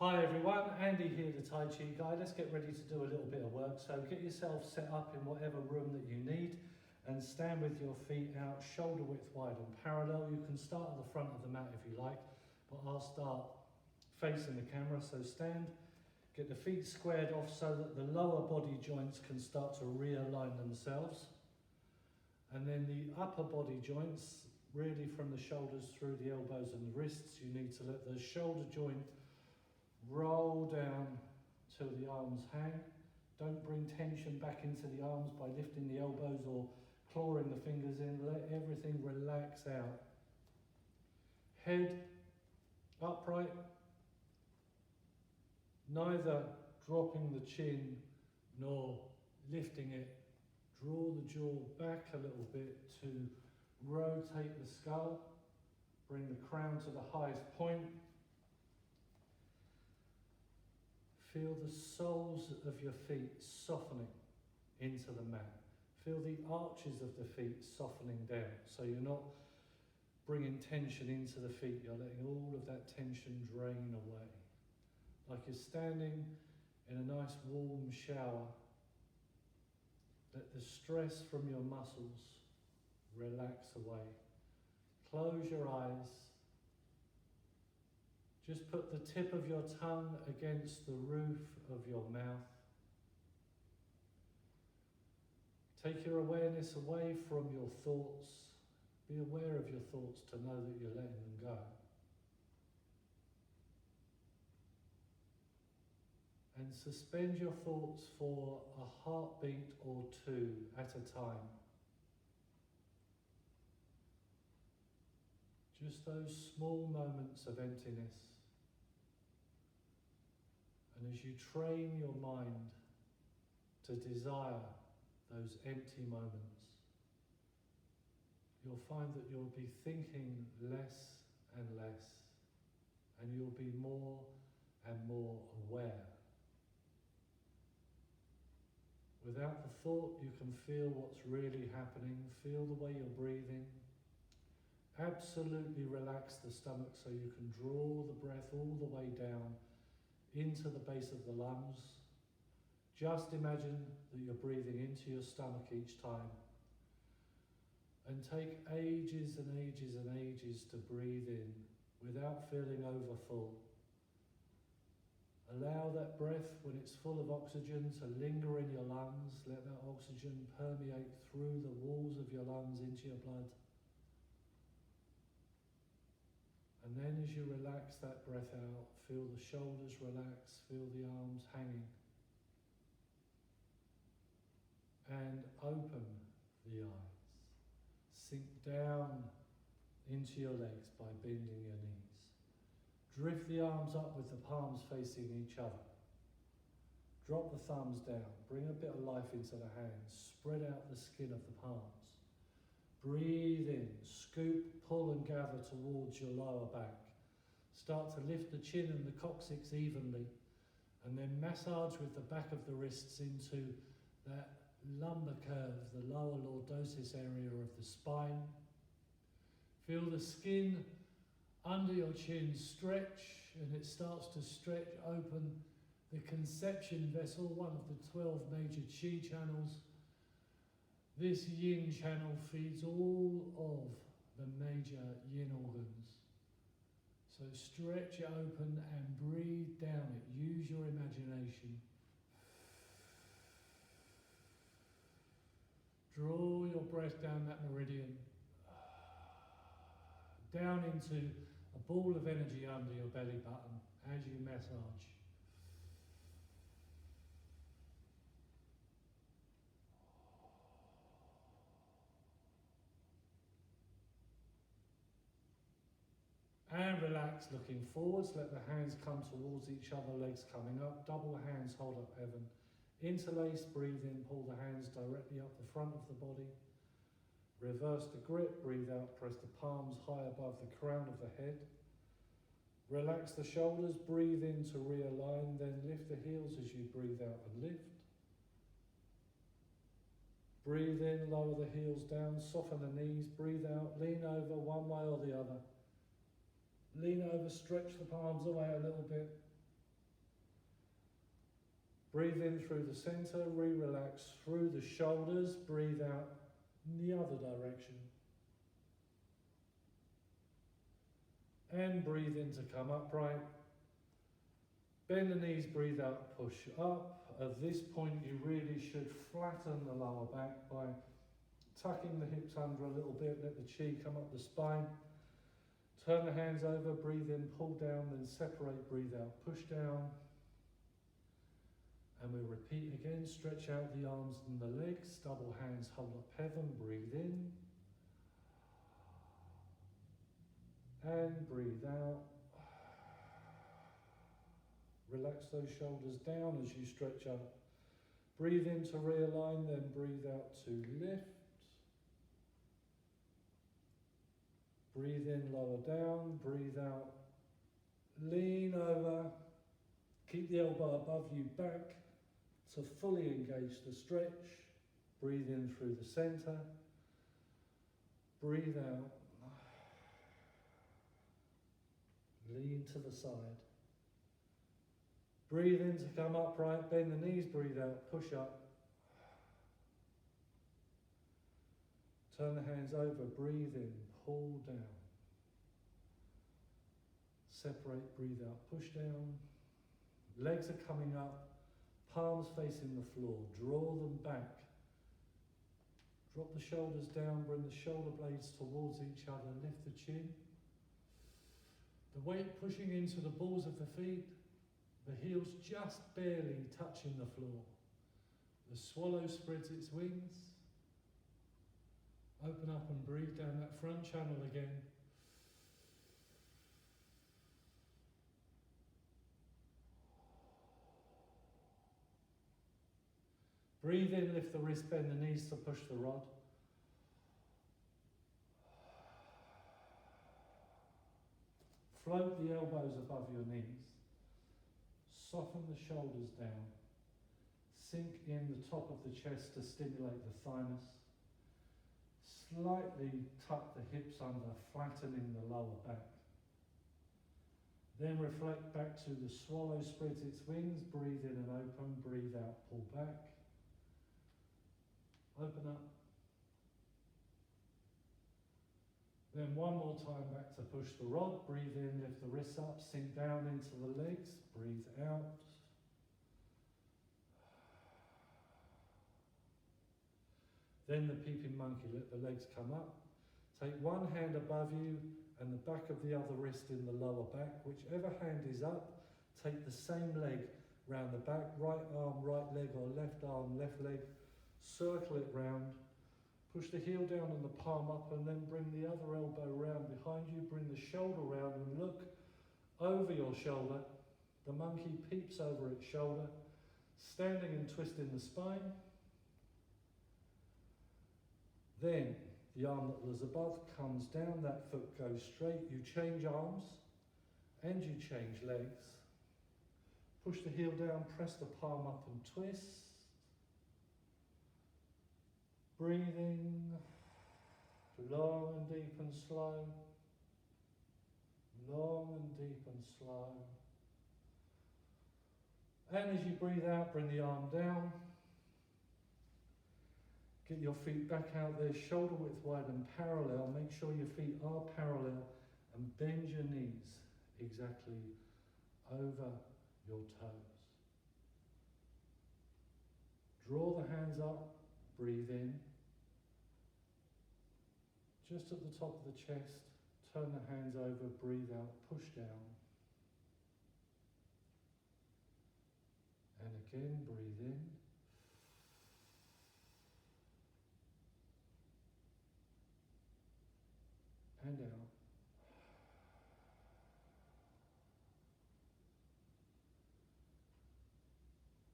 Hi everyone, Andy here, the Tai Chi guy. Let's get ready to do a little bit of work. So get yourself set up in whatever room that you need and stand with your feet out, shoulder width wide and parallel. You can start at the front of the mat if you like, but I'll start facing the camera. So stand, get the feet squared off so that the lower body joints can start to realign themselves. And then the upper body joints, really from the shoulders through the elbows and the wrists, you need to let the shoulder joint roll down till the arms hang. Don't bring tension back into the arms by lifting the elbows or clawing the fingers in. Let everything relax out. Head upright, neither dropping the chin nor lifting it. Draw the jaw back a little bit to rotate the skull. Bring the crown to the highest point. Feel the soles of your feet softening into the mat. Feel the arches of the feet softening down. So you're not bringing tension into the feet. You're letting all of that tension drain away. Like you're standing in a nice warm shower. Let the stress from your muscles relax away. Close your eyes. Just put the tip of your tongue against the roof of your mouth. Take your awareness away from your thoughts. Be aware of your thoughts to know that you're letting them go. And suspend your thoughts for a heartbeat or two at a time. Just those small moments of emptiness. And as you train your mind to desire those empty moments, you'll find that you'll be thinking less and less, and you'll be more and more aware. Without the thought, you can feel what's really happening, feel the way you're breathing. Absolutely relax the stomach so you can draw the breath all the way down into the base of the lungs. Just imagine that you're breathing into your stomach each time. And take ages and ages and ages to breathe in without feeling overfull. Allow that breath, when it's full of oxygen, to linger in your lungs. Let that oxygen permeate through the walls of your lungs into your blood. And then as you relax that breath out, feel the shoulders relax, feel the arms hanging. And open the eyes. Sink down into your legs by bending your knees. Drift the arms up with the palms facing each other. Drop the thumbs down. Bring a bit of life into the hands. Spread out the skin of the palms. Breathe in, scoop, pull and gather towards your lower back. Start to lift the chin and the coccyx evenly, and then massage with the back of the wrists into that lumbar curve, the lower lordosis area of the spine. Feel the skin under your chin stretch, and it starts to stretch open the conception vessel, one of the 12 major chi channels. This yin channel feeds all of the major yin organs. So stretch it open and breathe down it. Use your imagination. Draw your breath down that meridian. Down into a ball of energy under your belly button as you massage. And relax, looking forwards. Let the hands come towards each other, legs coming up. Double hands, hold up heaven. Interlace, breathe in, pull the hands directly up the front of the body. Reverse the grip, breathe out, press the palms high above the crown of the head. Relax the shoulders, breathe in to realign, then lift the heels as you breathe out and lift. Breathe in, lower the heels down, soften the knees, breathe out, lean over one way or the other. Lean over, stretch the palms away a little bit. Breathe in through the center, re-relax through the shoulders, breathe out in the other direction. And breathe in to come upright. Bend the knees, breathe out, push up. At this point you really should flatten the lower back by tucking the hips under a little bit, let the chi come up the spine. Turn the hands over, breathe in, pull down, then separate, breathe out, push down. And we repeat again, stretch out the arms and the legs, double hands, hold up heaven, breathe in. And breathe out. Relax those shoulders down as you stretch up. Breathe in to realign, then breathe out to lift. Breathe in, lower down, breathe out. Lean over. Keep the elbow above you, back to fully engage the stretch. Breathe in through the center. Breathe out. Lean to the side. Breathe in to come upright, bend the knees, breathe out, push up. Turn the hands over, breathe in, pull down. Separate, breathe out, push down. Legs are coming up, palms facing the floor, draw them back. Drop the shoulders down, bring the shoulder blades towards each other, lift the chin. The weight pushing into the balls of the feet, the heels just barely touching the floor. The swallow spreads its wings. Open up and breathe down that front channel again. Breathe in, lift the wrist, bend the knees to push the rod. Float the elbows above your knees. Soften the shoulders down. Sink in the top of the chest to stimulate the thymus. Slightly tuck the hips under, flattening the lower back. Then reflect back to the swallow spreads its wings. Breathe in and open, breathe out, pull back. Open up. Then one more time back to push the rod. Breathe in, lift the wrists up, sink down into the legs. Breathe out. Then the peeping monkey, let the legs come up. Take one hand above you and the back of the other wrist in the lower back. Whichever hand is up, take the same leg round the back. Right arm, right leg, or left arm, left leg. Circle it round. Push the heel down and the palm up, and then bring the other elbow round behind you. Bring the shoulder round and look over your shoulder. The monkey peeps over its shoulder, standing and twisting the spine. Then the arm that was above comes down, that foot goes straight. You change arms and you change legs. Push the heel down, press the palm up and twist. Breathing long and deep and slow. Long and deep and slow. And as you breathe out, bring the arm down. Get your feet back out there, shoulder width wide and parallel. Make sure your feet are parallel and bend your knees exactly over your toes. Draw the hands up, breathe in. Just at the top of the chest, turn the hands over, breathe out, push down. And again, breathe in. And out.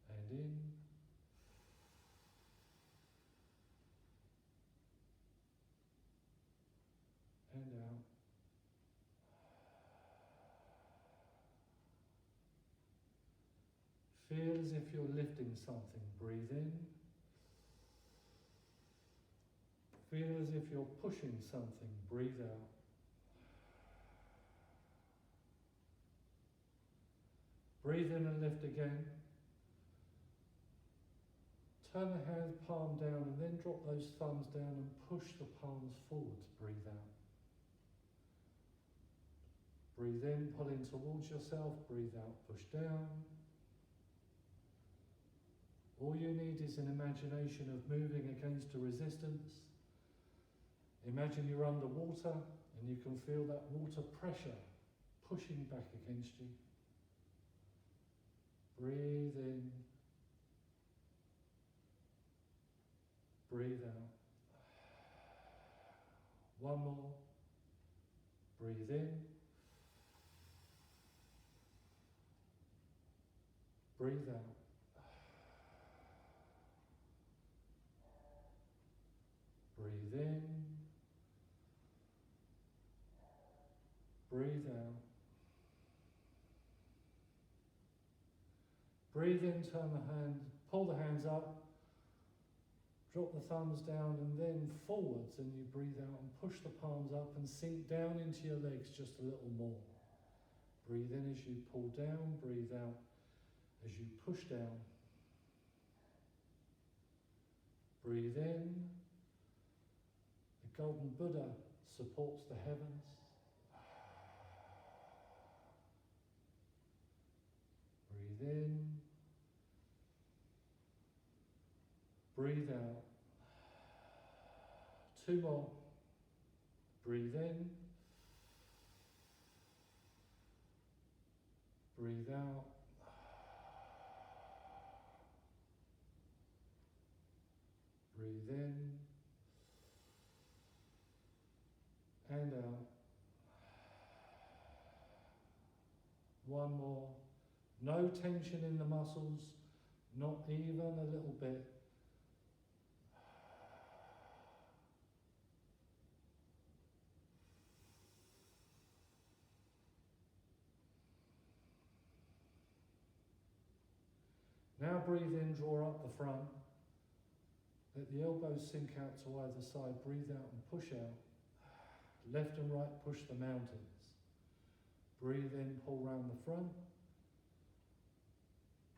And in. And out. Feel as if you're lifting something. Breathe in. Feel as if you're pushing something. Breathe out. Breathe in and lift again. Turn the hand palm down and then drop those thumbs down and push the palms forwards. Breathe out. Breathe in, pull in towards yourself. Breathe out, push down. All you need is an imagination of moving against a resistance. Imagine you're underwater and you can feel that water pressure pushing back against you. Breathe in. Breathe out. One more. Breathe in. Breathe out. Breathe in. Breathe out. Breathe in, turn the hand, pull the hands up, drop the thumbs down and then forwards, and you breathe out and push the palms up and sink down into your legs just a little more. Breathe in as you pull down, breathe out as you push down. Breathe in. The Golden Buddha supports the heavens. Breathe in. Breathe out. Two more. Breathe in. Breathe out. Breathe in. And out. One more. No tension in the muscles, not even a little bit. Now breathe in, draw up the front. Let the elbows sink out to either side. Breathe out and push out. Left and right, push the mountains. Breathe in, pull round the front.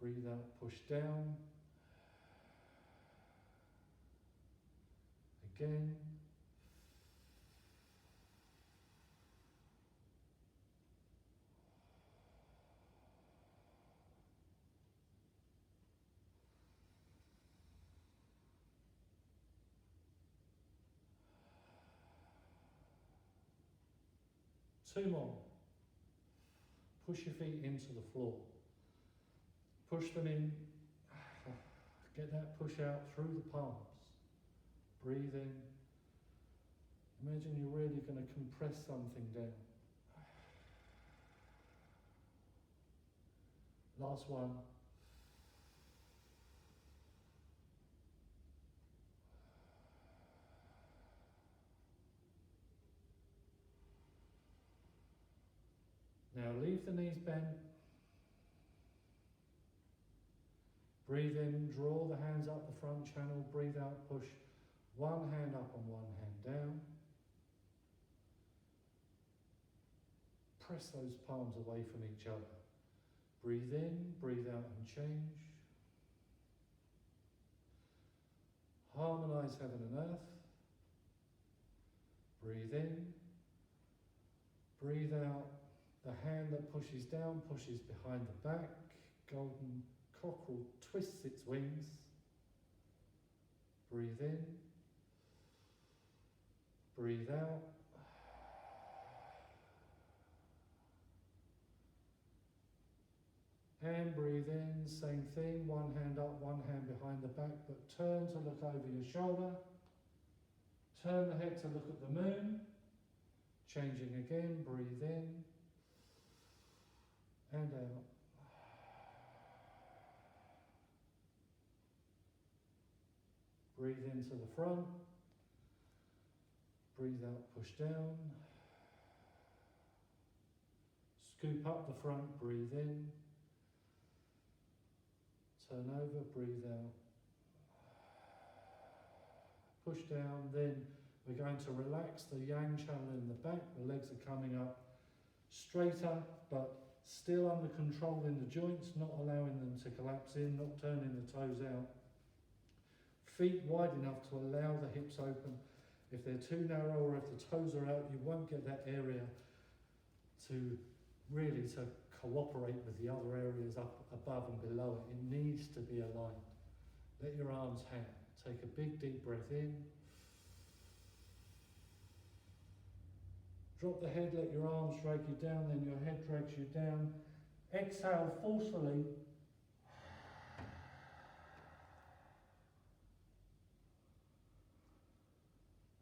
Breathe out, push down. Again. Two more. Push your feet into the floor. Push them in. Get that push out through the palms. Breathe in. Imagine you're really going to compress something down. Last one. Now leave the knees bent. Breathe in, draw the hands up the front channel. Breathe out, push one hand up and one hand down. Press those palms away from each other. Breathe in, breathe out and change. Harmonize heaven and earth. Breathe in, breathe out. The hand that pushes down pushes behind the back. Golden cockerel twists its wings. Breathe in. Breathe out. And breathe in, same thing, one hand up, one hand behind the back, but turn to look over your shoulder. Turn the head to look at the moon. Changing again, breathe in. And out. Breathe into the front. Breathe out, push down. Scoop up the front, breathe in. Turn over, breathe out. Push down, then we're going to relax the yang channel in the back. The legs are coming up straighter, but still under control in the joints, not allowing them to collapse in, not turning the toes out. Feet wide enough to allow the hips open. If they're too narrow or if the toes are out, you won't get that area to really to cooperate with the other areas up above and below it. It needs to be aligned. Let your arms hang. Take a big deep breath in. Drop the head, let your arms drag you down, then your head drags you down. Exhale forcefully.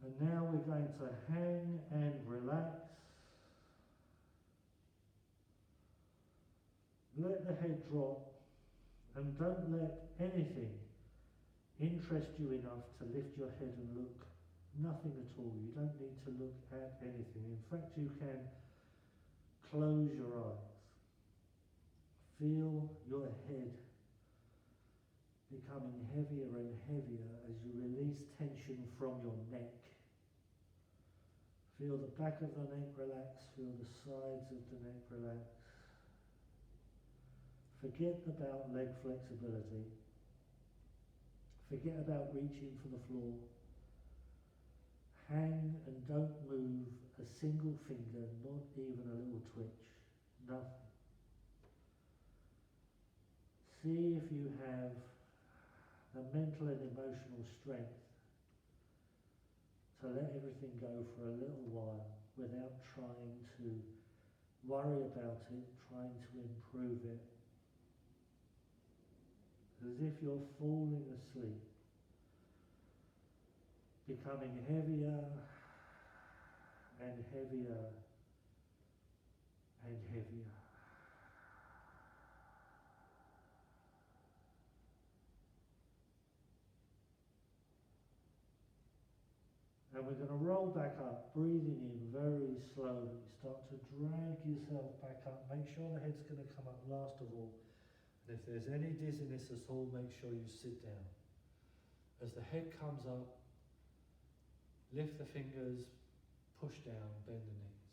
And now we're going to hang and relax. Let the head drop and don't let anything interest you enough to lift your head and look. Nothing at all. You don't need to look at anything. In fact, you can close your eyes. Feel your head becoming heavier and heavier as you release tension from your neck. Feel the back of the neck relax. Feel the sides of the neck relax. Forget about leg flexibility. Forget about reaching for the floor. Hang and don't move a single finger, not even a little twitch. Nothing. See if you have the mental and emotional strength to let everything go for a little while without trying to worry about it, trying to improve it. As if you're falling asleep, becoming heavier and heavier and heavier. And we're going to roll back up, breathing in very slowly. Start to drag yourself back up. Make sure the head's going to come up last of all. And if there's any dizziness at all, make sure you sit down. As the head comes up, lift the fingers, push down, bend the knees.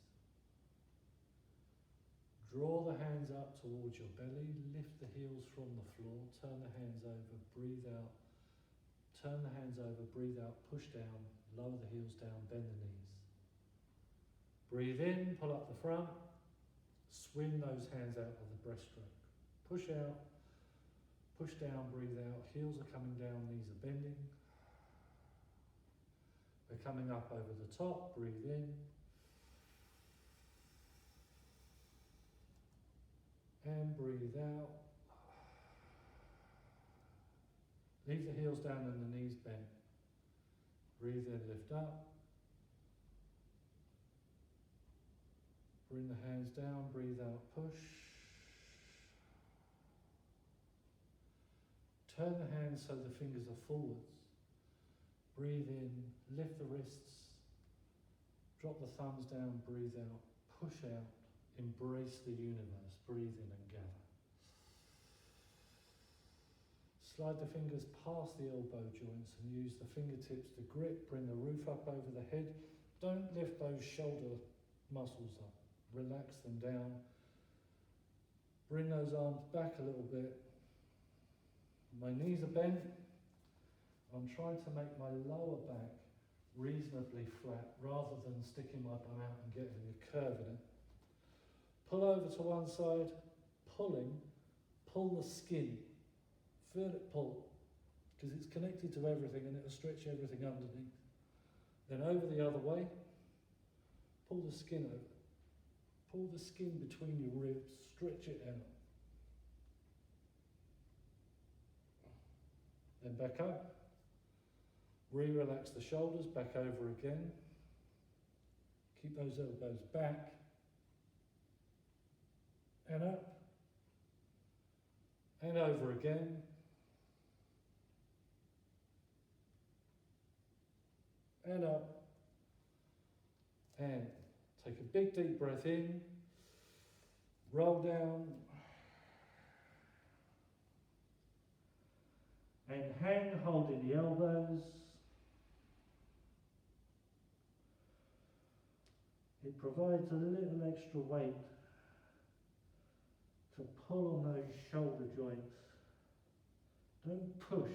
Draw the hands up towards your belly, lift the heels from the floor, turn the hands over, breathe out. Turn the hands over, breathe out, push down, lower the heels down, bend the knees. Breathe in, pull up the front, swing those hands out of the breaststroke. Push out, push down, breathe out, heels are coming down, knees are bending. We're coming up over the top, breathe in. And breathe out. Leave the heels down and the knees bent. Breathe in, lift up. Bring the hands down, breathe out, push. Turn the hands so the fingers are forwards. Breathe in, lift the wrists. Drop the thumbs down, breathe out, push out. Embrace the universe, breathe in and gather. Slide the fingers past the elbow joints and use the fingertips to grip, bring the roof up over the head. Don't lift those shoulder muscles up. Relax them down. Bring those arms back a little bit. My knees are bent. I'm trying to make my lower back reasonably flat rather than sticking my bum out and getting a curve in it. Pull over to one side, pull the skin. Feel it pull, because it's connected to everything and it'll stretch everything underneath. Then over the other way, pull the skin over. Pull the skin between your ribs, stretch it out. Then back up. Re-relax the shoulders, back over again. Keep those elbows back. And up. And over again. And up. And take a big deep breath in. Roll down. And hang holding the elbows. It provides a little extra weight to pull on those shoulder joints. Don't push,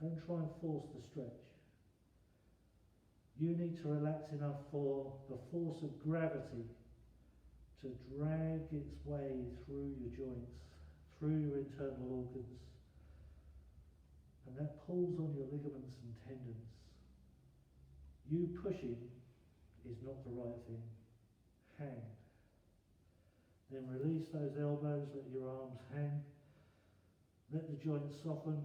Don't try and force the stretch. You need to relax enough for the force of gravity to drag its way through your joints, through your internal organs, and that pulls on your ligaments and tendons. You pushing is not the right thing. Hang. Then release those elbows, let your arms hang, let the joints soften.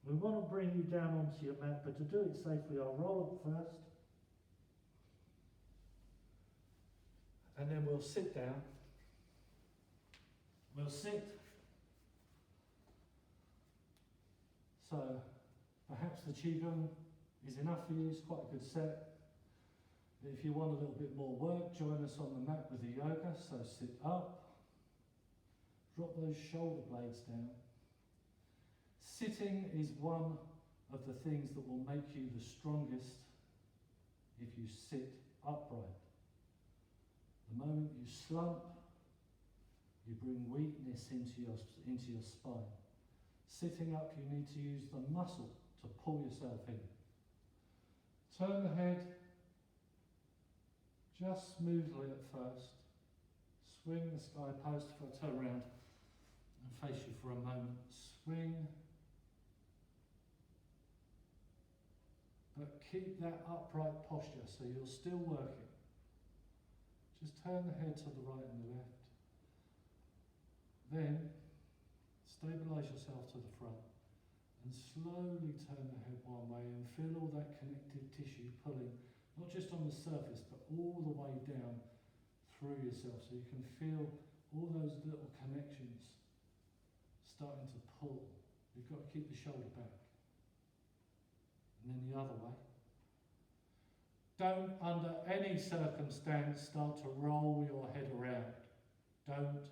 We want to bring you down onto your mat, but to do it safely, I'll roll up first. And then we'll sit down. We'll sit. So perhaps the QiGong is enough for you, it's quite a good set. But if you want a little bit more work, join us on the mat with the yoga. So sit up, drop those shoulder blades down. Sitting is one of the things that will make you the strongest if you sit upright. The moment you slump, you bring weakness into your spine. Sitting up, you need to use the muscle to pull yourself in. Turn the head just smoothly at first. Swing the sky post. If I turn around and face you for a moment, swing. But keep that upright posture so you're still working. Just turn the head to the right and the left. Then stabilise yourself to the front and slowly turn the head one way and feel all that connective tissue pulling, not just on the surface but all the way down through yourself, so you can feel all those little connections starting to pull. You've got to keep the shoulder back. And then the other way. Don't under any circumstance start to roll your head around. Don't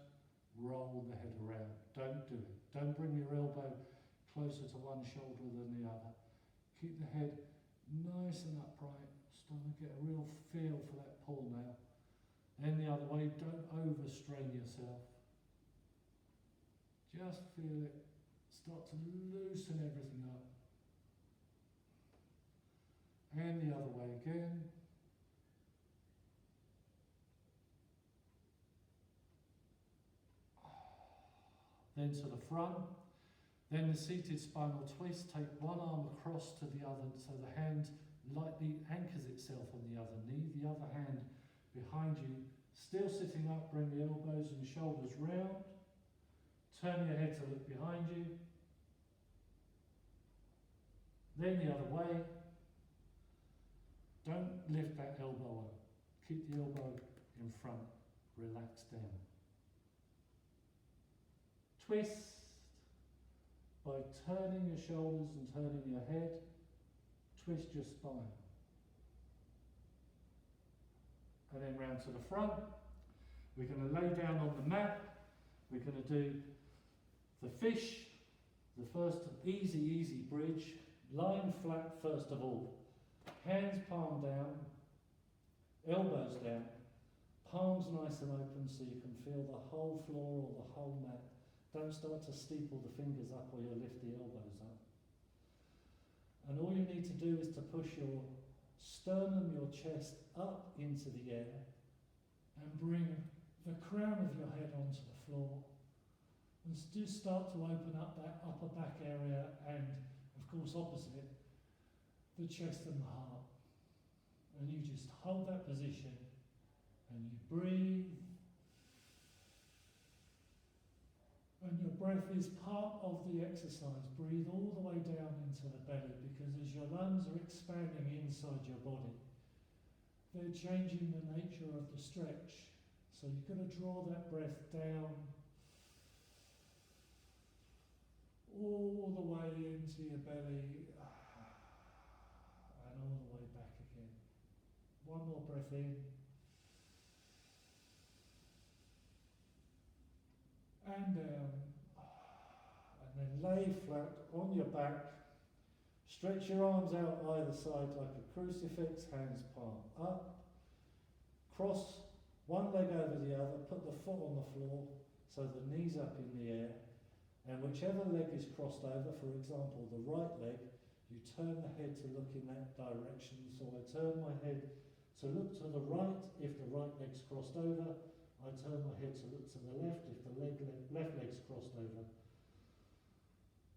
roll the head around. Don't do it. Don't bring your elbow closer to one shoulder than the other. Keep the head nice and upright. Starting to get a real feel for that pull now. Then the other way. Don't overstrain yourself. Just feel it. Start to loosen everything up. And the other way again. Then to the front. Then the seated spinal twist. Take one arm across to the other so the hand lightly anchors itself on the other knee. The other hand behind you. Still sitting up, bring the elbows and shoulders round. Turn your head to look behind you. Then the other way. Don't lift that elbow up. Keep the elbow in front. Relax down. Twist by turning your shoulders and turning your head. Twist your spine. And then round to the front. We're going to lay down on the mat. We're going to do the fish, the first easy bridge. Lying flat first of all. Hands palm down, elbows down, palms nice and open so you can feel the whole floor or the whole mat. Don't start to steeple the fingers up or you'll lift the elbows up. And all you need to do is to push your sternum, your chest up into the air and bring the crown of your head onto the floor. And do start to open up that upper back area and, of course, opposite, the chest and the heart. And you just hold that position and you breathe. And your breath is part of the exercise. Breathe all the way down into the belly, because as your lungs are expanding inside your body, they're changing the nature of the stretch. So you're going to draw that breath down all the way into your belly. And all the way back again. One more breath in. And down. And then lay flat on your back. Stretch your arms out either side like a crucifix, hands palm up. Cross one leg over the other, put the foot on the floor so the knee's up in the air. And whichever leg is crossed over, for example, the right leg, you turn the head to look in that direction. So I turn my head to look to the right if the right leg's crossed over. I turn my head to look to the left if the left leg's crossed over.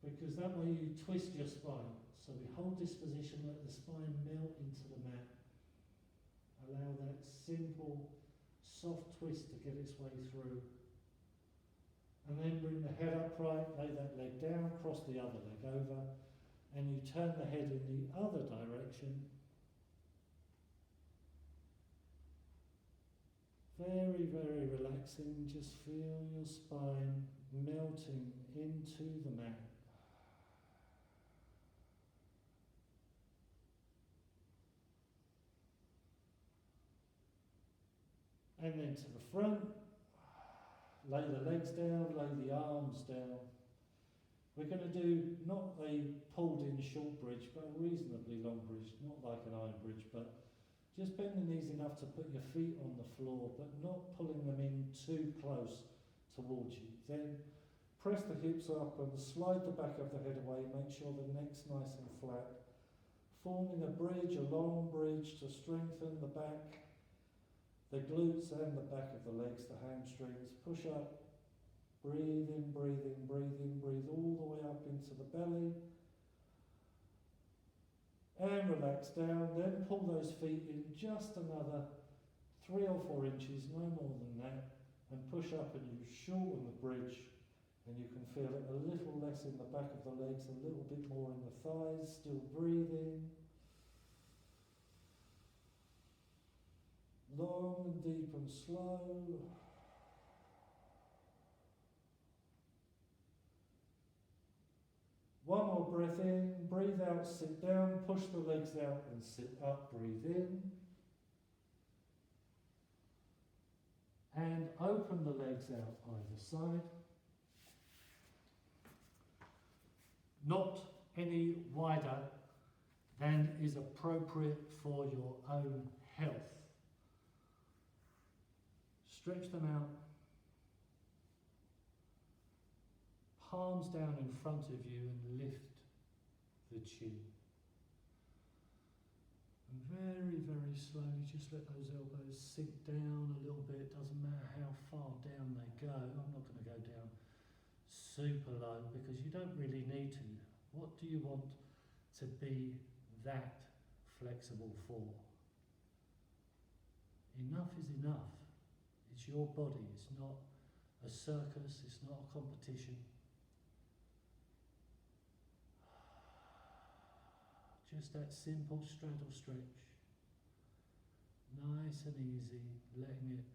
Because that way you twist your spine. So we hold this position, let the spine melt into the mat. Allow that simple, soft twist to get its way through. And then bring the head upright, lay that leg down, cross the other leg over, and you turn the head in the other direction. Very, very relaxing. Just feel your spine melting into the mat. And then to the front. Lay the legs down, lay the arms down. We're going to do not a pulled in short bridge, but a reasonably long bridge, not like an iron bridge, but just bend the knees enough to put your feet on the floor, but not pulling them in too close towards you. Then press the hips up and slide the back of the head away, make sure the neck's nice and flat. Forming a bridge, a long bridge to strengthen the back, the glutes and the back of the legs, the hamstrings. Push up, breathe in, breathe in, breathe in, breathe all the way up into the belly. And relax down, then pull those feet in just another 3 or 4 inches, no more than that, and push up and you shorten the bridge, and you can feel it a little less in the back of the legs, a little bit more in the thighs, still breathing. Long and deep and slow. One more breath in, breathe out, sit down, push the legs out and sit up, breathe in. And open the legs out either side. Not any wider than is appropriate for your own health. Stretch them out, palms down in front of you and lift the chin. And very, very slowly just let those elbows sink down a little bit. Doesn't matter how far down they go. I'm not going to go down super low because you don't really need to. What do you want to be that flexible for? Enough is enough. It's your body, it's not a circus, it's not a competition. Just that simple straddle stretch. Nice and easy, letting it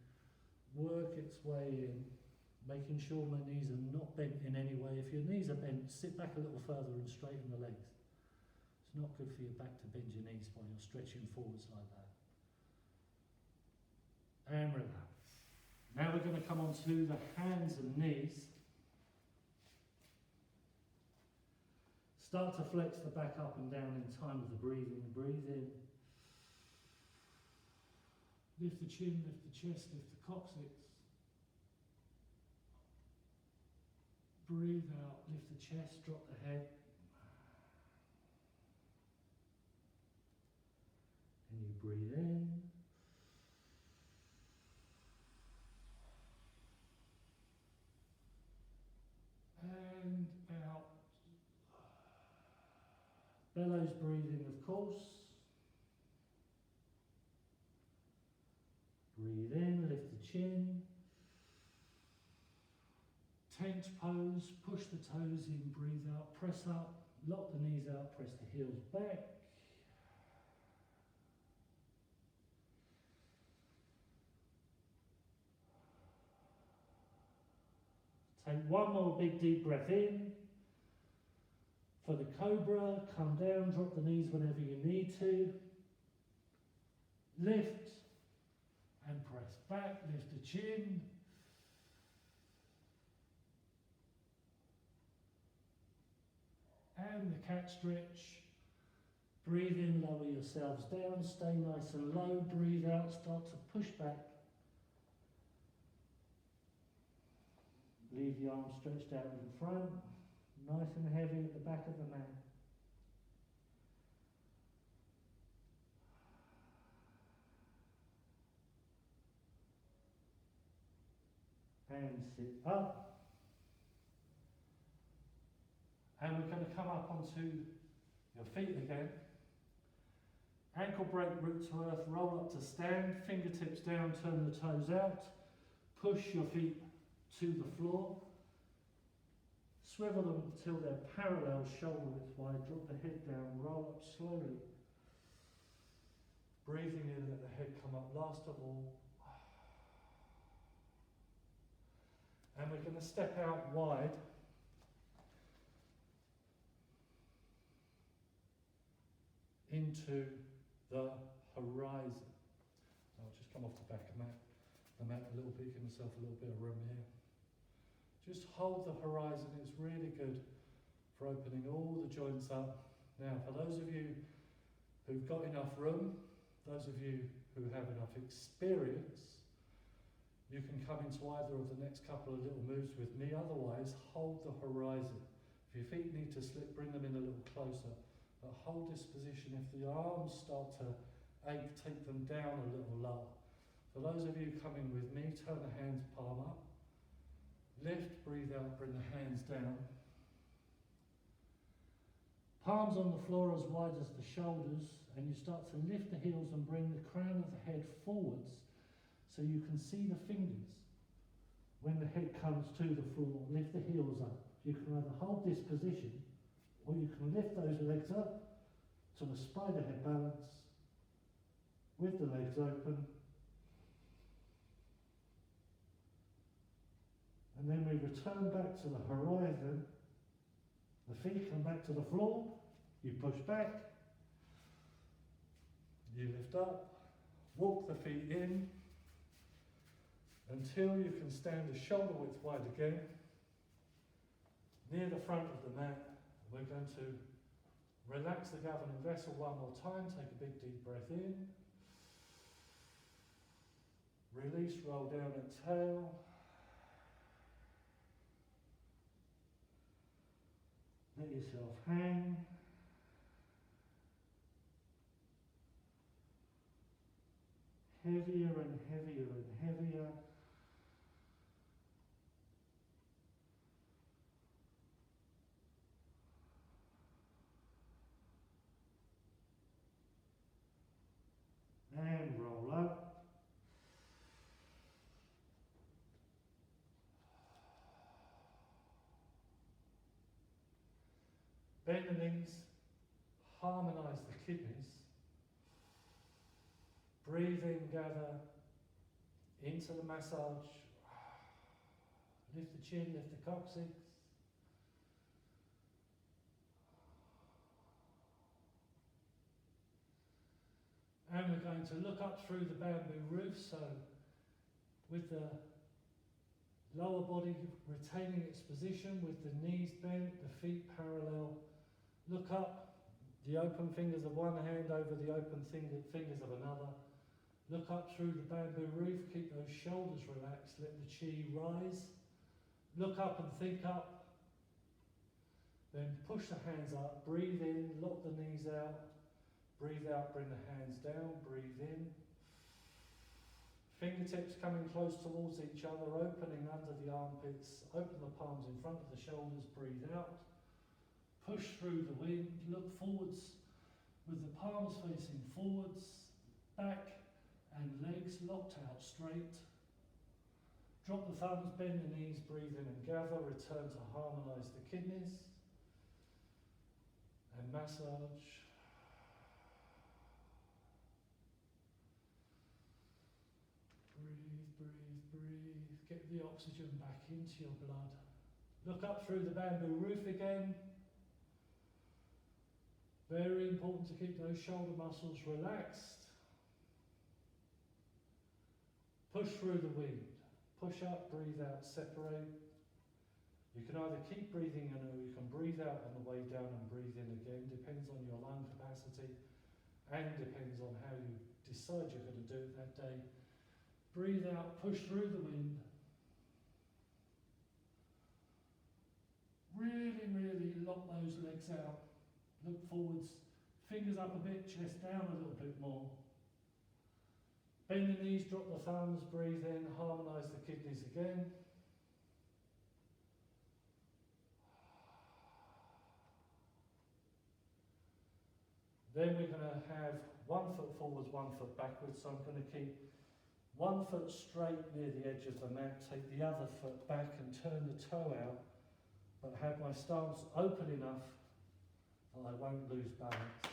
work its way in, making sure my knees are not bent in any way. If your knees are bent, sit back a little further and straighten the legs. It's not good for your back to bend your knees while you're stretching forwards like that. And relax. Now we're going to come on to the hands and knees. Start to flex the back up and down in time with the breathing. Breathe in. Lift the chin, lift the chest, lift the coccyx. Breathe out, lift the chest, drop the head. And you breathe in. And out. Bellows breathing, of course. Breathe in, lift the chin. Tench pose, push the toes in, breathe out, press up, lock the knees out, press the heels back. Take one more big deep breath in. For the cobra, come down, drop the knees whenever you need to. Lift and press back, lift the chin. And the cat stretch. Breathe in, lower yourselves down, stay nice and low. Breathe out, start to push back. Leave the arms stretched out in front, nice and heavy at the back of the mat. And sit up. And we're going to come up onto your feet again. Ankle break, root to earth, roll up to stand, fingertips down, turn the toes out. Push your feet to the floor. Swivel them until they're parallel, shoulder width wide. Drop the head down, roll up slowly. Breathing in, let the head come up last of all. And we're going to step out wide. Into the horizon. I'll just come off the back of the mat a little bit, give myself a little bit of room here. Just hold the horizon, it's really good for opening all the joints up. Now, for those of you who've got enough room, those of you who have enough experience, you can come into either of the next couple of little moves with me, otherwise hold the horizon. If your feet need to slip, bring them in a little closer. But hold this position. If the arms start to ache, take them down a little lower. For those of you coming with me, turn the hands palm up. Lift, breathe out, bring the hands down. Palms on the floor as wide as the shoulders, and you start to lift the heels and bring the crown of the head forwards so you can see the fingers. When the head comes to the floor, lift the heels up. You can either hold this position or you can lift those legs up to a spider head balance with the legs open. And then we return back to the horizon. The feet come back to the floor. You push back. You lift up. Walk the feet in until you can stand a shoulder width wide again near the front of the mat. We're going to relax the governing vessel one more time. Take a big deep breath in. Release, roll down, exhale. Let yourself hang. Heavier and heavier and heavier. And roll up. Bend the knees, harmonise the kidneys. Breathe in, gather into the massage. Lift the chin, lift the coccyx. And we're going to look up through the bamboo roof, so with the lower body retaining its position, with the knees bent, the feet parallel. Look up, the open fingers of one hand over the open fingers of another. Look up through the bamboo roof, keep those shoulders relaxed, let the chi rise. Look up and think up. Then push the hands up, breathe in, lock the knees out. Breathe out, bring the hands down, breathe in. Fingertips coming close towards each other, opening under the armpits. Open the palms in front of the shoulders, breathe out. Push through the wind, look forwards with the palms facing forwards, back and legs locked out straight. Drop the thumbs, bend the knees, breathe in and gather. Return to harmonise the kidneys and massage. Breathe, breathe, breathe. Get the oxygen back into your blood. Look up through the bamboo roof again. Very important to keep those shoulder muscles relaxed. Push through the wind. Push up, breathe out, separate. You can either keep breathing in or you can breathe out on the way down and breathe in again. Depends on your lung capacity and depends on how you decide you're going to do it that day. Breathe out, push through the wind. Really, really lock those legs out. Look forwards, fingers up a bit, chest down a little bit more. Bend the knees, drop the thumbs, breathe in, harmonise the kidneys again. Then we're going to have 1 foot forwards, 1 foot backwards. So I'm going to keep 1 foot straight near the edge of the mat, take the other foot back and turn the toe out, but have my stance open enough that I won't lose balance.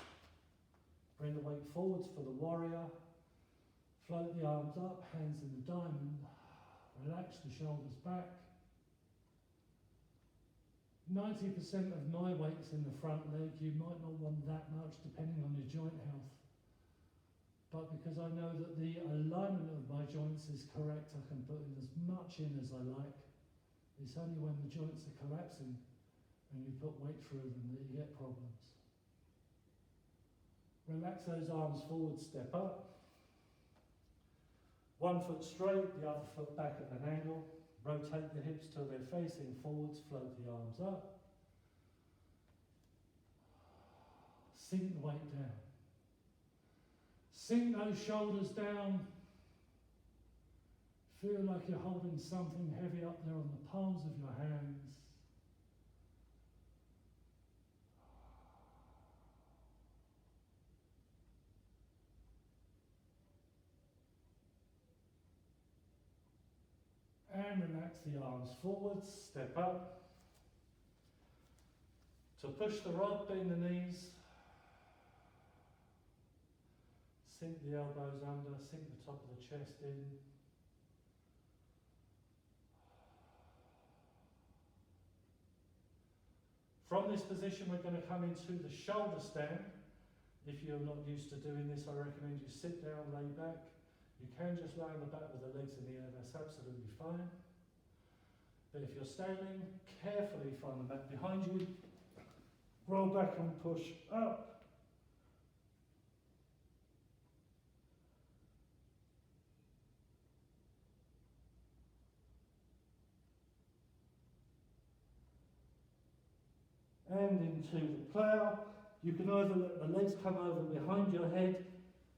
Bring the weight forwards for the warrior. Float the arms up, hands in the diamond. Relax the shoulders back. 90% of my weight's in the front leg. You might not want that much depending on your joint health. But because I know that the alignment of my joints is correct, I can put in as much in as I like. It's only when the joints are collapsing and you put weight through them that you get problems. Relax those arms forward, step up. 1 foot straight, the other foot back at an angle. Rotate the hips till they're facing forwards, float the arms up. Sink the weight down. Sink those shoulders down. Feel like you're holding something heavy up there on the palms of your hands. And relax the arms forwards, step up. To push the rod, bend the knees. Sink the elbows under, sink the top of the chest in. From this position, we're going to come into the shoulder stand. If you're not used to doing this, I recommend you sit down, lay back. You can just lie on the back with the legs in the air, that's absolutely fine. But if you're standing, carefully find the mat behind you, roll back and push up. And into the plough. You can either let the legs come over behind your head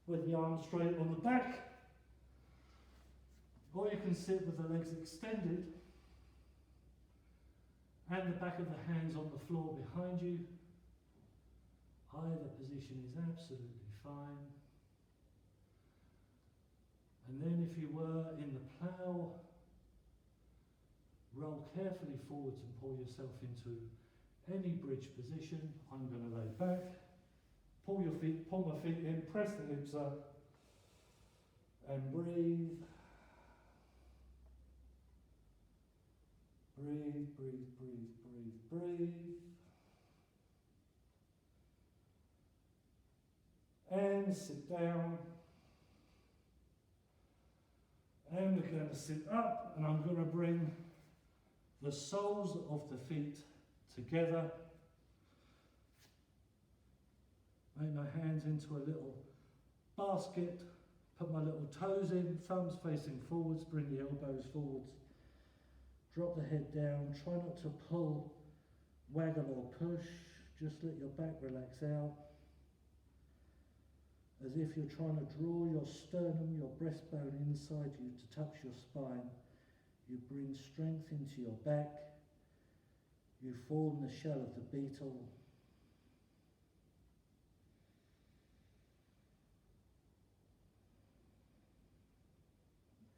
with the arms straight on the back, or you can sit with the legs extended and the back of the hands on the floor behind you. Either position is absolutely fine. And then if you were in the plough, roll carefully forwards and pull yourself into any bridge position. I'm going to lay back, pull my feet in, press the hips up, and breathe. Breathe, breathe, breathe, breathe, breathe. And sit down. And we're going to sit up, and I'm going to bring the soles of the feet together. Make my hands into a little basket. Put my little toes in, thumbs facing forwards, bring the elbows forwards. Drop the head down, try not to pull, waggle or push, just let your back relax out. As if you're trying to draw your sternum, your breastbone inside you to touch your spine. You bring strength into your back. You form the shell of the beetle.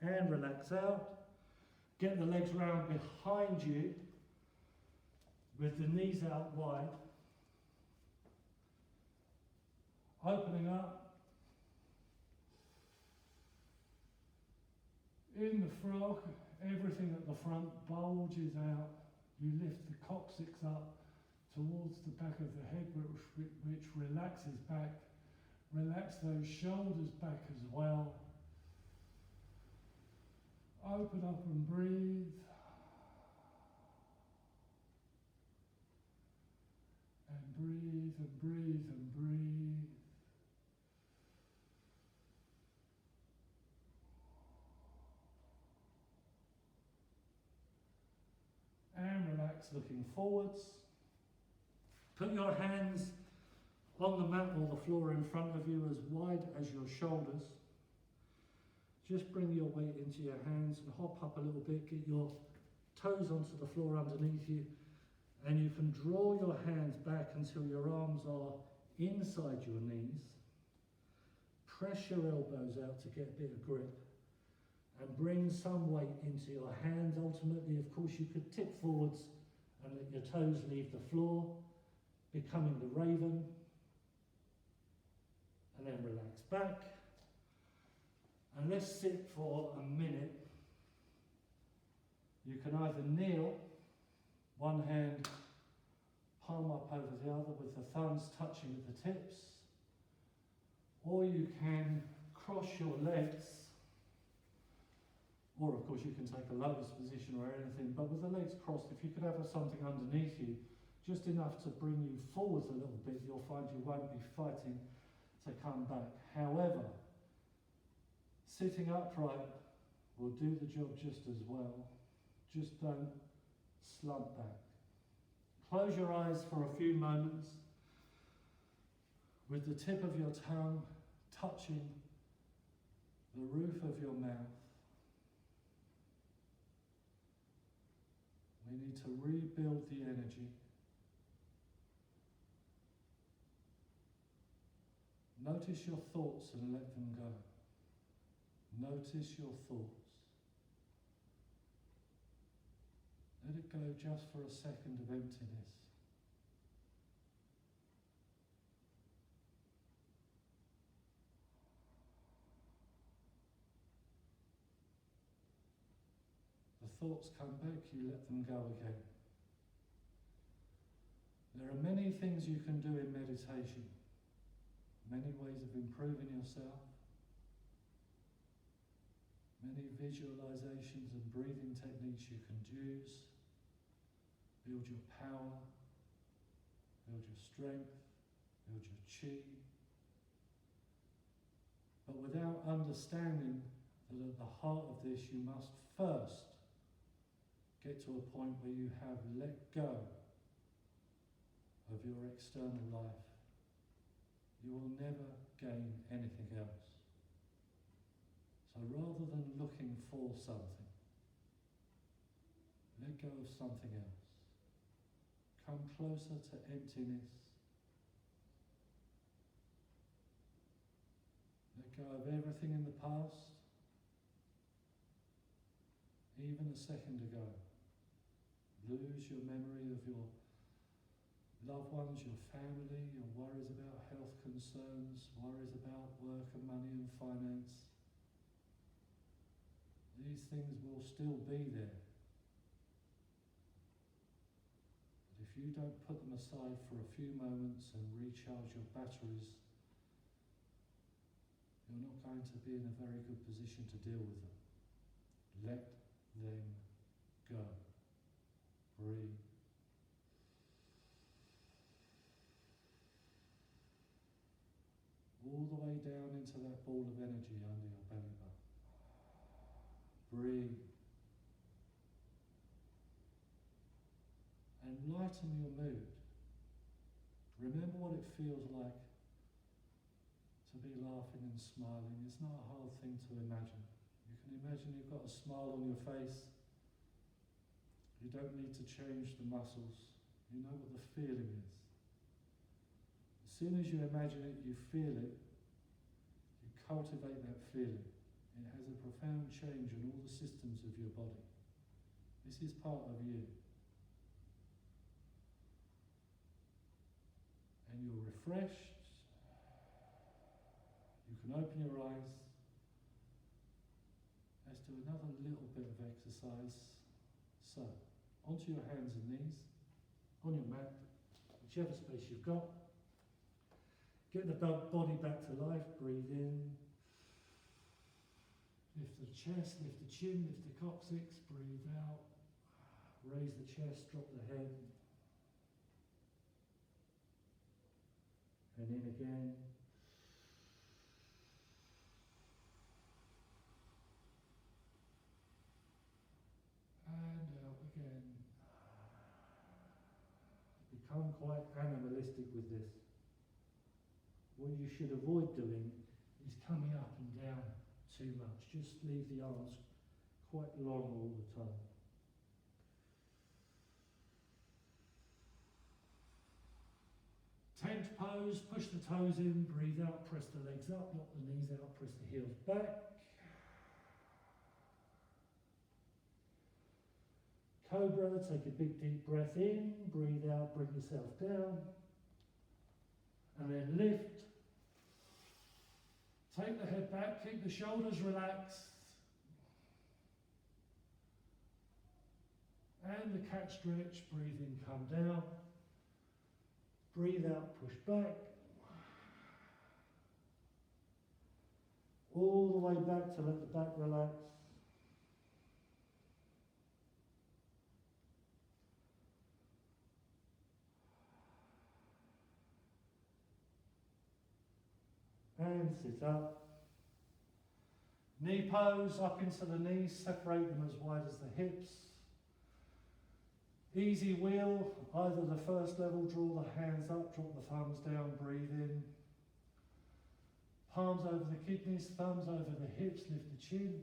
And relax out. Get the legs round behind you with the knees out wide. Opening up. In the frog, everything at the front bulges out. You lift the coccyx up towards the back of the head, which relaxes back. Relax those shoulders back as well. Open up and breathe. And breathe and breathe and breathe. And relax backs looking forwards. Put your hands on the mat or the floor in front of you as wide as your shoulders. Just bring your weight into your hands and hop up a little bit. Get your toes onto the floor underneath you. And you can draw your hands back until your arms are inside your knees. Press your elbows out to get a bit of grip. And bring some weight into your hands. Ultimately, of course, you could tip forwards and let your toes leave the floor, becoming the raven. And then relax back. And let's sit for a minute. You can either kneel, one hand palm up over the other with the thumbs touching at the tips, or you can cross your legs, or of course you can take a lotus position or anything, but with the legs crossed, if you could have something underneath you, just enough to bring you forwards a little bit, you'll find you won't be fighting to come back. However, sitting upright will do the job just as well. Just don't slump back. Close your eyes for a few moments with the tip of your tongue touching the roof of your mouth. We need to rebuild the energy. Notice your thoughts and let them go. Notice your thoughts. Let it go just for a second of emptiness. The thoughts come back, you let them go again. There are many things you can do in meditation. Many ways of improving yourself. Many visualizations and breathing techniques you can use. Build your power, build your strength, build your chi. But without understanding that at the heart of this you must first get to a point where you have let go of your external life. You will never gain anything else. So rather than looking for something, let go of something else. Come closer to emptiness. Let go of everything in the past, even a second ago. Lose your memory of your loved ones, your family, your worries about health concerns, worries about work and money and finance. These things will still be there. But if you don't put them aside for a few moments and recharge your batteries, you're not going to be in a very good position to deal with them. Let them go. Breathe. All the way down into that ball of energy under your belly button. Breathe. And lighten your mood. Remember what it feels like to be laughing and smiling. It's not a hard thing to imagine. You can imagine you've got a smile on your face. You don't need to change the muscles. You know what the feeling is. As soon as you imagine it, you feel it, you cultivate that feeling. It has a profound change in all the systems of your body. This is part of you. And you're refreshed. You can open your eyes. Let's do another little bit of exercise. So, onto your hands and knees, on your mat, whichever space you've got. Get the body back to life, breathe in. Lift the chest, lift the chin, lift the coccyx, breathe out. Raise the chest, drop the head. And in again. And out again. become quite animalistic with this. What you should avoid doing is coming up and down too much. Just leave the arms quite long all the time. Tent pose, push the toes in, breathe out, press the legs up, lock the knees out, press the heels back. Cobra, take a big deep breath in, breathe out, bring yourself down. And then lift. Take the head back, keep the shoulders relaxed. And the cat stretch, breathe in, come down. Breathe out, push back. All the way back to let the back relax. And sit up. Knee pose, up into the knees, separate them as wide as the hips. Easy wheel, either the first level, draw the hands up, drop the thumbs down, breathe in. Palms over the kidneys, thumbs over the hips, lift the chin.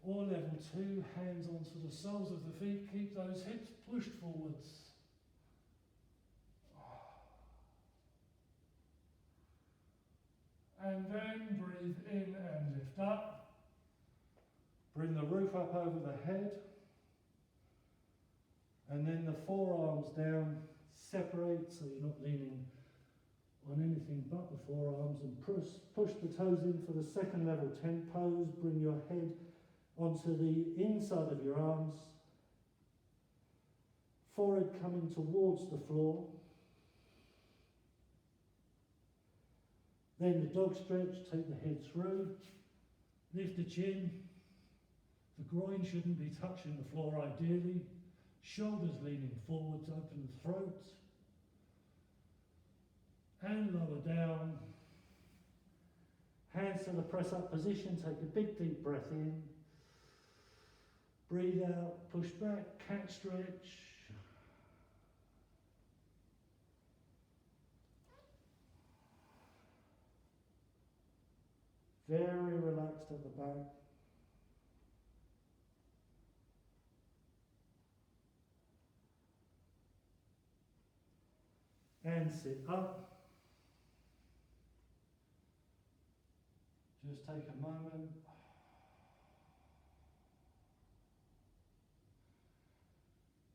Or level 2, hands onto the soles of the feet, keep those hips pushed forwards. And then breathe in and lift up. Bring the roof up over the head. And then the forearms down, separate so you're not leaning on anything but the forearms, and push the toes in for the second level tent pose. Bring your head onto the inside of your arms. Forehead coming towards the floor. Then the dog stretch, take the head through, lift the chin. The groin shouldn't be touching the floor ideally. Shoulders leaning forwards, open the throat. And lower down. Hands to the press up position, take a big deep breath in. Breathe out, push back, cat stretch. Very relaxed at the back. And sit up. Just take a moment.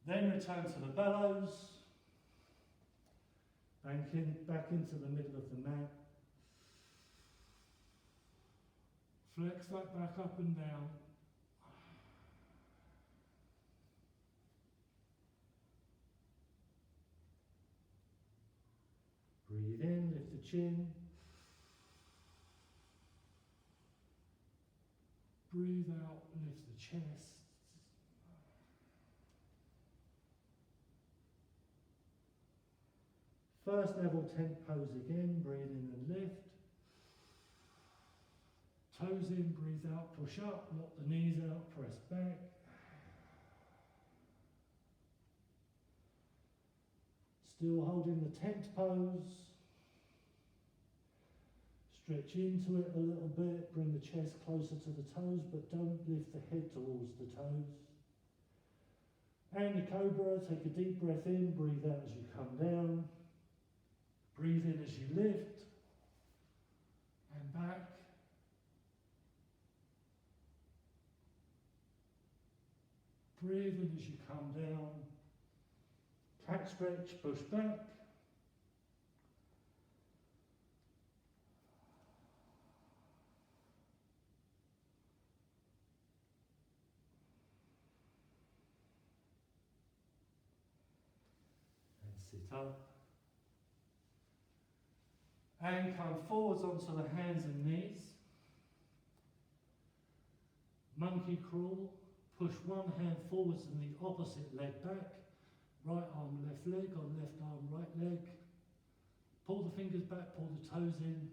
Then return to the bellows. Back into the middle of the mat. Flex that back up and down. Breathe in, lift the chin. Breathe out, lift the chest. First level tent pose again, breathe in and lift. Toes in, breathe out, push up, lock the knees out, press back. Still holding the tent pose. Stretch into it a little bit, bring the chest closer to the toes, but don't lift the head towards the toes. And the cobra, take a deep breath in, breathe out as you come down. Breathe in as you lift, and back. Breathe in as you come down. Cat stretch, push back. And sit up. And come forwards onto the hands and knees. Monkey crawl. Push one hand forwards and the opposite leg back. Right arm, left leg, or left arm, right leg. Pull the fingers back, pull the toes in.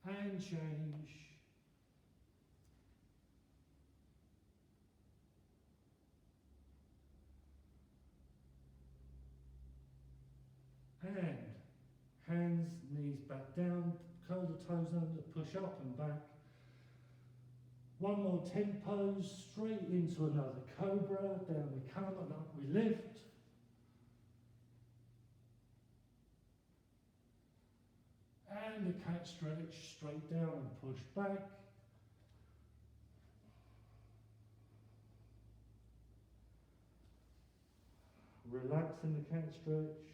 And change. back down, curl the toes under, push up and back. One more tent pose, straight into another cobra, down we come and up we lift. And the cat stretch, straight down and push back. Relax in the cat stretch.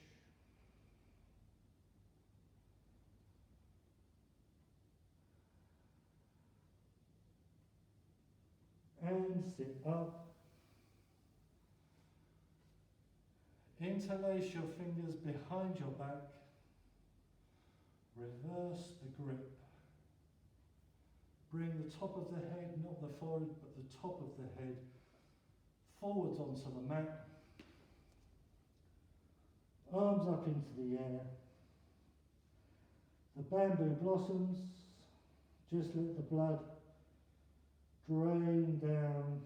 And sit up. Interlace your fingers behind your back. Reverse the grip. Bring the top of the head, not the forehead, but the top of the head, forwards onto the mat. Arms up into the air. The bamboo blossoms, just let the blood drain down.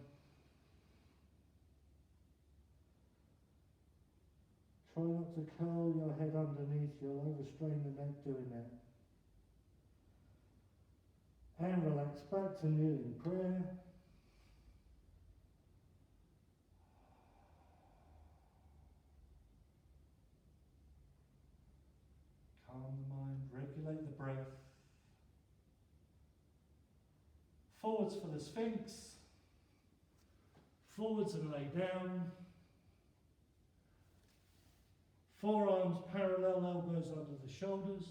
Try not to curl your head underneath, you'll overstrain the neck doing that. And relax back to kneeling prayer. Calm the mind, regulate the breath. Forwards for the Sphinx. Forwards and lay down. Forearms parallel, elbows under the shoulders.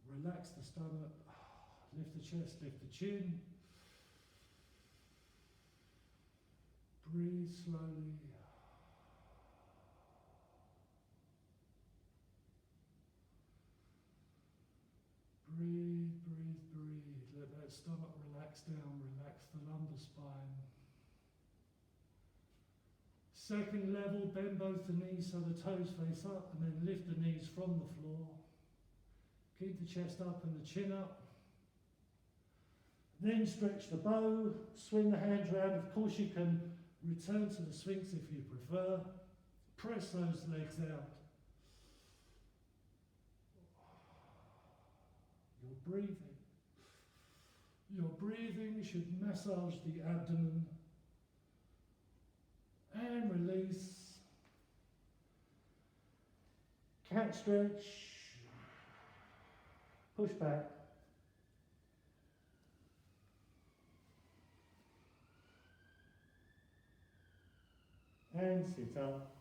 Relax the stomach. Lift the chest, lift the chin. Breathe slowly. Breathe, breathe, breathe. Let that stomach relax down, relax the lumbar spine. Second level, bend both the knees so the toes face up and then lift the knees from the floor. Keep the chest up and the chin up. Then stretch the bow, swing the hands round. Of course you can return to the Sphinx if you prefer. Press those legs out. Your breathing should massage the abdomen. And release. Cat stretch. Push back. And sit up.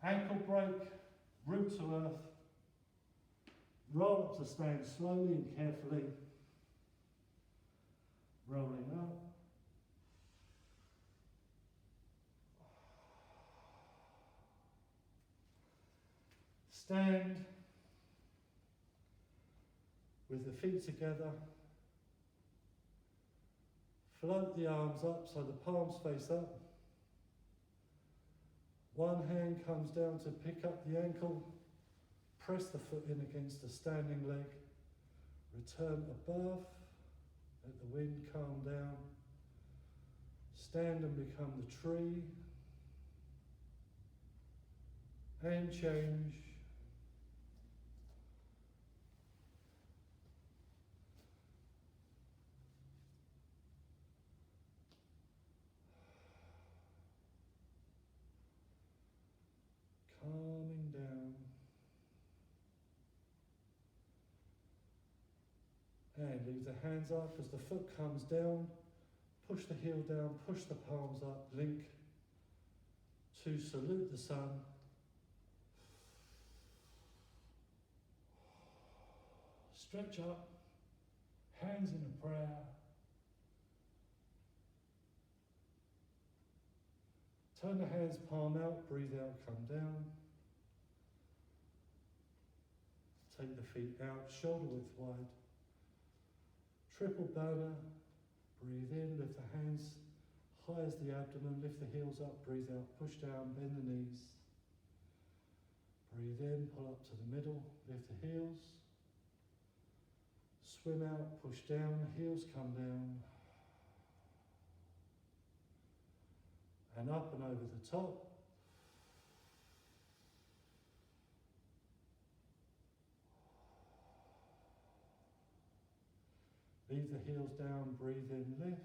Ankle break, root to earth. Roll up to stand slowly and carefully. Rolling up. Stand with the feet together. Float the arms up so the palms face up. One hand comes down to pick up the ankle. Press the foot in against the standing leg. Return above. Let the wind calm down. Stand and become the tree. And change. Calming down. And leave the hands up as the foot comes down. Push the heel down, push the palms up, link to salute the sun. Stretch up, hands in a prayer. Turn the hands palm out, breathe out, come down. Take the feet out, shoulder width wide. Triple boner, breathe in, lift the hands high as the abdomen, lift the heels up, breathe out, push down, bend the knees. Breathe in, pull up to the middle, lift the heels. Swim out, push down, heels come down. And up and over the top. Leave the heels down, breathe in, lift.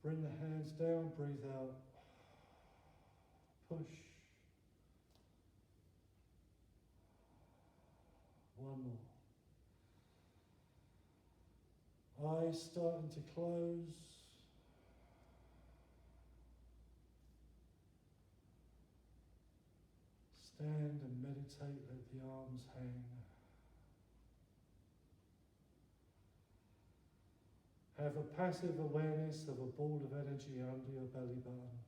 Bring the hands down, breathe out, push. One more. Eyes starting to close. Stand and meditate, let the arms hang. Have a passive awareness of a ball of energy under your belly button.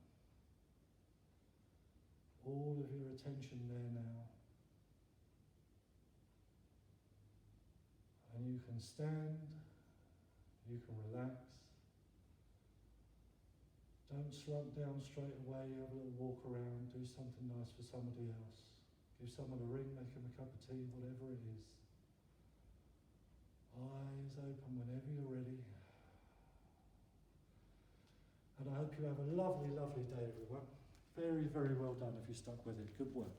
All of your attention there now. And you can stand, you can relax. Don't slump down straight away, have a little walk around, do something nice for somebody else. Give someone a ring, make them a cup of tea, whatever it is. Eyes open whenever you're ready. And I hope you have a lovely, lovely day, everyone. Very, very well done if you stuck with it. Good work.